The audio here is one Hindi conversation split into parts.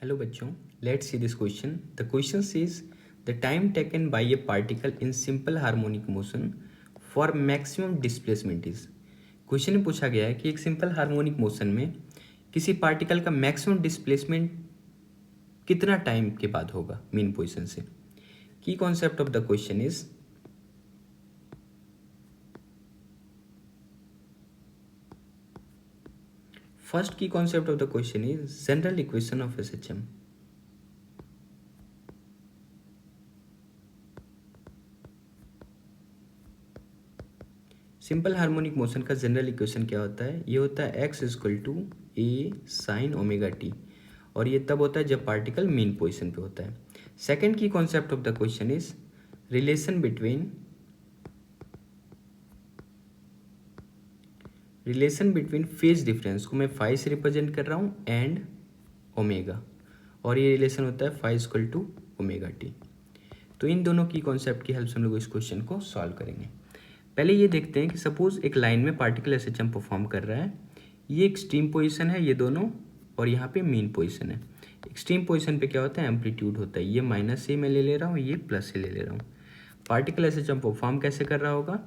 Hello बच्चों, let's see this question. The question says the time taken by a particle in simple harmonic motion for maximum displacement is. Question में पूछा गया है कि एक सिंपल हार्मोनिक मोशन में किसी पार्टिकल का मैक्सिमम डिस्प्लेसमेंट कितना टाइम के बाद होगा मीन पोजीशन से. की concept of the question is first की concept of the question is general equation of SHM. Simple harmonic motion का जनरल इक्वेशन क्या होता है? ये होता है x equal to A sine omega t, और ये तब होता है जब पार्टिकल मीन पोजीशन पे होता है. सेकंड की concept of the question is relation between phase difference को मैं फाई से रिप्रेजेंट कर रहा हूँ एंड ओमेगा, और ये रिलेशन होता है phi equal to omega t. तो इन दोनों की कॉन्सेप्ट की हेल्प से हम लोग इस क्वेश्चन को सॉल्व करेंगे. पहले ये देखते हैं कि सपोज एक लाइन में पार्टिकल एसएचएम परफॉर्म कर रहा है. ये एक्सट्रीम पोजीशन है ये दोनों, और यहाँ पे मीन पोजीशन है. एक्सट्रीम पोजीशन पे क्या होता है? एम्पलीट्यूड होता है. ये माइनस से मैं ले ले रहा हूँ, ये प्लस से ले ले रहा हूँ. पार्टिकल एसएचएम परफॉर्म कैसे कर रहा होगा?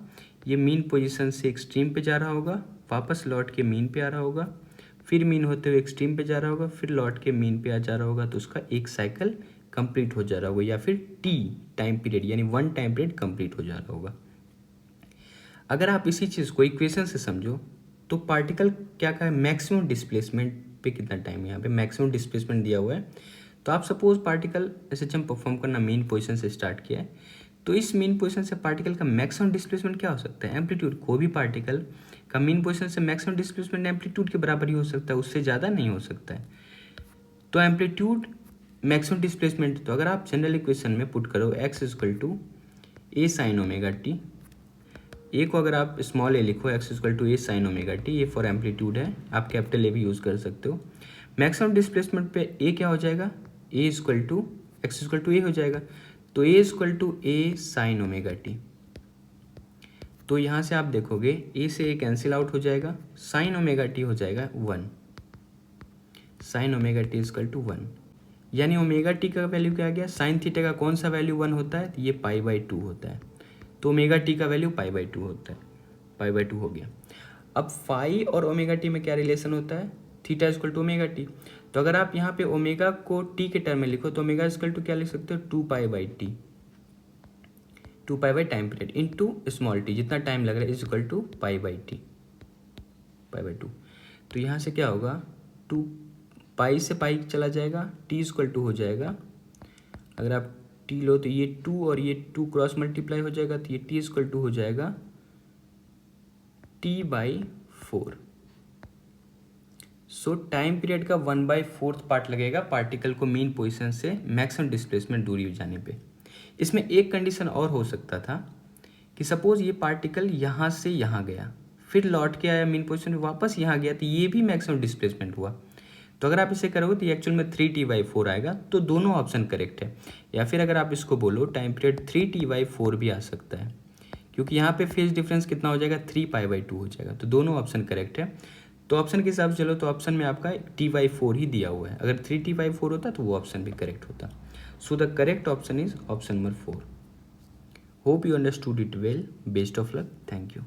ये मीन पोजीशन से एक्सट्रीम पे जा रहा होगा, वापस लौट के मीन पे आ रहा होगा, फिर मीन होते हुए एक्सट्रीम पे जा रहा होगा, फिर लौट के मीन पे आ जा रहा होगा. तो उसका एक साइकिल कंप्लीट हो जा रहा होगा, या फिर टी टाइम पीरियड यानी 1 टाइम पीरियड कंप्लीट हो जा रहा होगा. अगर आप इसी चीज़ को इक्वेशन से समझो तो पार्टिकल क्या है, मैक्सिमम डिस्प्लेसमेंट पे कितना टाइम है. यहाँ पे मैक्सिमम डिस्प्लेसमेंट दिया हुआ है. तो आप सपोज पार्टिकल एसएचएम परफॉर्म करना मेन पोजीशन से स्टार्ट किया है, तो इस मेन पोजीशन से पार्टिकल का मैक्सिमम डिस्प्लेसमेंट क्या हो सकता है? एम्पलीट्यूड. कोई भी पार्टिकल का मेन पोजीशन से मैक्सिमम डिस्प्लेसमेंट एम्पलीट्यूड के बराबर ही हो सकता है, उससे ज़्यादा नहीं हो सकता है. तो एम्पलीट्यूड मैक्सिमम डिस्प्लेसमेंट, तो अगर आप जनरल इक्वेशन में पुट करो x equal to A sine omega t, A को अगर आप स्मॉल ए लिखो, x equal to A sine omega t, ये फॉर एम्पलीट्यूड है, आप कैपिटल ए भी यूज़ कर सकते हो. मैक्सिमम डिस्प्लेसमेंट पे ए क्या हो जाएगा? A equal to X equal to A हो जाएगा. तो A equal to A sine omega t. तो यहाँ से आप देखोगे ए से ए कैंसिल आउट हो जाएगा, साइन ओमेगा टी हो जाएगा 1. Sine omega t equal to 1, यानी ओमेगा टी का वैल्यू क्या आ गया? साइन थीटा का कौन सा वैल्यू 1 होता है? ये पाई बाई 2 होता है. तो ओमेगा टी का वैल्यू पाई बाई 2 होता है, पाई बाई 2 हो गया. अब फाई और ओमेगा टी में क्या रिलेशन होता है? Theta equal to omega t. तो अगर आप यहाँ पे ओमेगा को टी के टर्म में लिखो तो ओमेगा इक्वल टू क्या लिख सकते हो? 2 pi by t, 2 pi by time period into small t, जितना टाइम लग रहा है, is equal to pi by t, pi by 2. तो यहाँ से क्या होगा? 2 पाई से पाई चला जाएगा, टी इक्वल टू हो जाएगा. अगर आप टी लो तो ये 2 और ये 2 क्रॉस मल्टीप्लाई हो जाएगा, तो ये टी इक्वल टू हो जाएगा T by 4. So time period का 1/4 पार्ट लगेगा पार्टिकल को मीन पोजीशन से मैक्सिमम डिस्प्लेसमेंट दूरी हो जाने पे. इसमें एक कंडीशन और हो सकता था कि सपोज ये पार्टिकल यहाँ से यहाँ गया, फिर लौट के आया मीन पोजीशन में, वापस यहाँ गया, तो ये भी मैक्सिमम डिस्प्लेसमेंट हुआ. तो अगर आप इसे करोगे तो एक्चुअल में 3t/4 आएगा. तो दोनों ऑप्शन करेक्ट है. या फिर अगर आप इसको बोलो टाइम पीरियड 3t/4 भी आ सकता है, क्योंकि यहाँ पे फेज डिफरेंस कितना हो जाएगा? 3π/2 हो जाएगा. तो दोनों ऑप्शन करेक्ट है. तो ऑप्शन के हिसाब से चलो तो ऑप्शन में आपका t/4 ही दिया हुआ है. अगर 3t/4 होता तो वो ऑप्शन भी करेक्ट होता. So the correct option is option number 4. Hope you understood it well. Best of luck. Thank you.